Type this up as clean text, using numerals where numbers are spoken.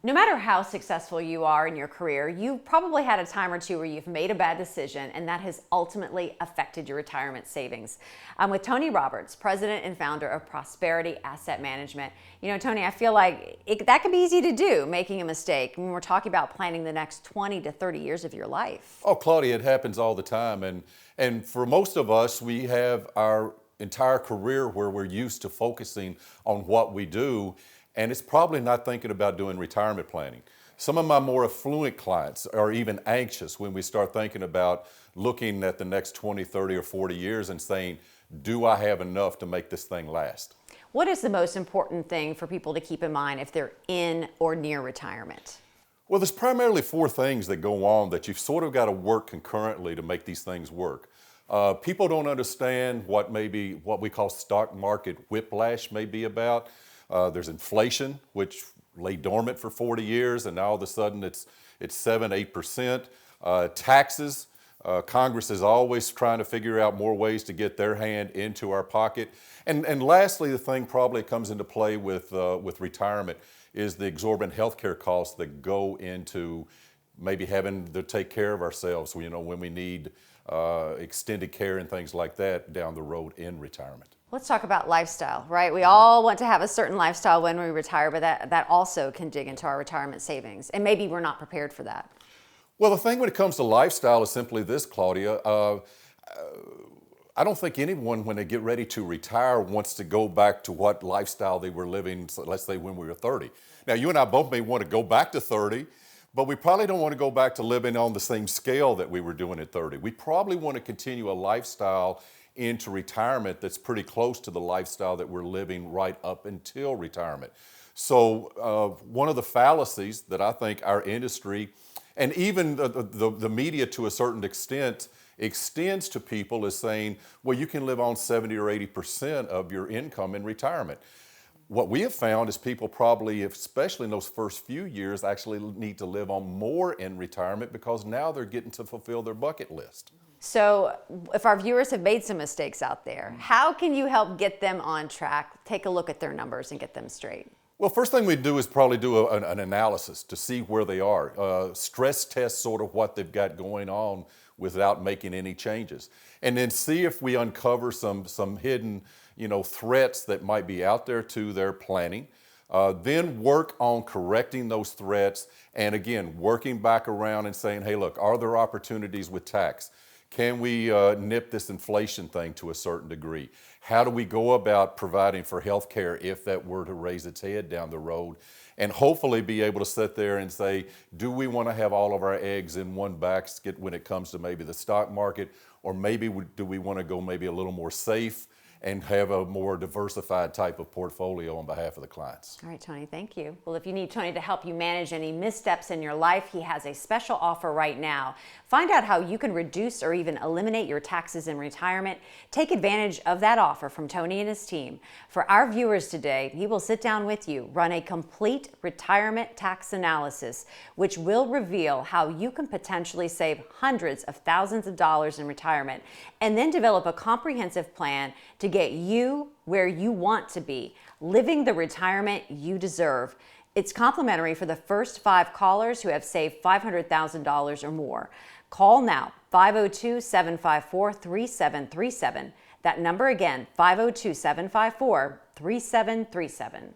No matter how successful you are in your career, you've probably had a time or two where you've made a bad decision and that has ultimately affected your retirement savings. I'm with Tony Roberts, president and founder of Prosperity Asset Management. You know, Tony, I feel like that can be easy to do, making a mistake when we're talking about planning the next 20 to 30 years of your life. Oh, Claudia, it happens all the time. And for most of us, we have our entire career where we're used to focusing on what we do, and it's probably not thinking about doing retirement planning. Some of my more affluent clients are even anxious when we start thinking about looking at the next 20, 30, or 40 years and saying, do I have enough to make this thing last? What is the most important thing for people to keep in mind if they're in or near retirement? Well, there's primarily four things that go on that you've sort of got to work concurrently to make these things work. People don't understand what we call stock market whiplash may be about. There's inflation, which lay dormant for 40 years, and now all of a sudden it's 7-8%. Taxes. Congress is always trying to figure out more ways to get their hand into our pocket. And lastly, the thing probably comes into play with retirement is the exorbitant healthcare costs that go into maybe having to take care of ourselves, you know, when we need extended care and things like that down the road in retirement. Let's talk about lifestyle, right? We all want to have a certain lifestyle when we retire, but that also can dig into our retirement savings. And maybe we're not prepared for that. Well, the thing when it comes to lifestyle is simply this, Claudia. I don't think anyone, when they get ready to retire, wants to go back to what lifestyle they were living, let's say, when we were 30. Now, you and I both may want to go back to 30, but we probably don't want to go back to living on the same scale that we were doing at 30. We probably want to continue a lifestyle into retirement that's pretty close to the lifestyle that we're living right up until retirement. So one of the fallacies that I think our industry and even the media to a certain extent extends to people is saying, well, you can live on 70 or 80% of your income in retirement. What we have found is people probably, especially in those first few years, actually need to live on more in retirement because now they're getting to fulfill their bucket list. So if our viewers have made some mistakes out there, how can you help get them on track, take a look at their numbers and get them straight? Well, first thing we do is probably do an analysis to see where they are. Stress test sort of what they've got going on without making any changes. And then see if we uncover some hidden, threats that might be out there to their planning. Then work on correcting those threats. And again, working back around and saying, hey, look, are there opportunities with tax? Can we nip this inflation thing to a certain degree? How do we go about providing for health care if that were to raise its head down the road? And hopefully be able to sit there and say, do we want to have all of our eggs in one basket when it comes to maybe the stock market? Or maybe do we want to go maybe a little more safe and have a more diversified type of portfolio on behalf of the clients? All right, Tony, thank you. Well, if you need Tony to help you manage any missteps in your life, he has a special offer right now. Find out how you can reduce or even eliminate your taxes in retirement. Take advantage of that offer from Tony and his team. For our viewers today, he will sit down with you, run a complete retirement tax analysis, which will reveal how you can potentially save hundreds of thousands of dollars in retirement, and then develop a comprehensive plan to get you where you want to be, living the retirement you deserve. It's complimentary for the first 5 callers who have saved $500,000 or more. Call now, 502-754-3737. That number again, 502-754-3737.